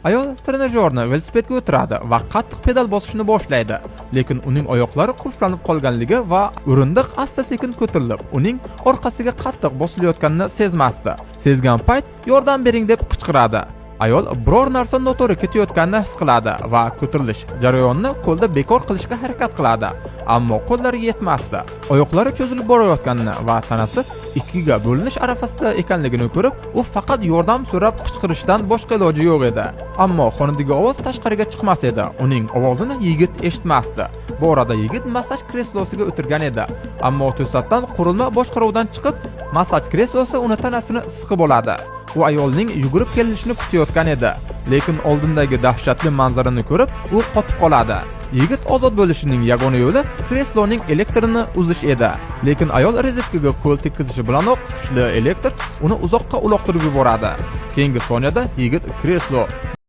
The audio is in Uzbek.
Ayol trenajyorni velosipedga o'tiradi va qattiq pedal bosishni boshlaydi, lekin uning oyoqlari qulflanib qolganligi va o'rindiq asta-sekin ko'tarilib, uning orqasiga qattiq bosilayotganini sezmasdi. Sezgan payt yordam bering deb qichqiradi. Ayol biror narsa noto'g'ri ketayotganini his qiladi va ko'tarilish jarayonini qo'lda bekor qilishga harakat qiladi, ammo qo'llari yetmasdi. Oyoqlari cho'zilib borayotganini va tanasi ikkiga bo'linish arafasida ekanligini ko'rib, u faqat yordam so'rab qichqirishdan boshqa iloji yo'q edi. Ammo xonadagi ovoz tashqariga chiqmas edi. Uning ovozini yigit eshitmasdi. Bu orada yigit massaj kreslosiga o'tirgan edi, ammo to'satdan qurilma boshqaruvdan chiqib, massaj kreslosi uni tanasini siqib oladi. U ayolning yugurib kelishini kutayotgan edi, lekin oldindagi dahshatli manzarani ko'rib, u qotib qoladi. Yigit ozod bo'lishining yagona yo'li kresloning elektrini uzish edi, lekin ayol rozetkaga qo'l tekkizishi bilanoq kuchli elektr uni uzoqqa uloqtirib yuboradi. Keyingi soniyada yigit kreslo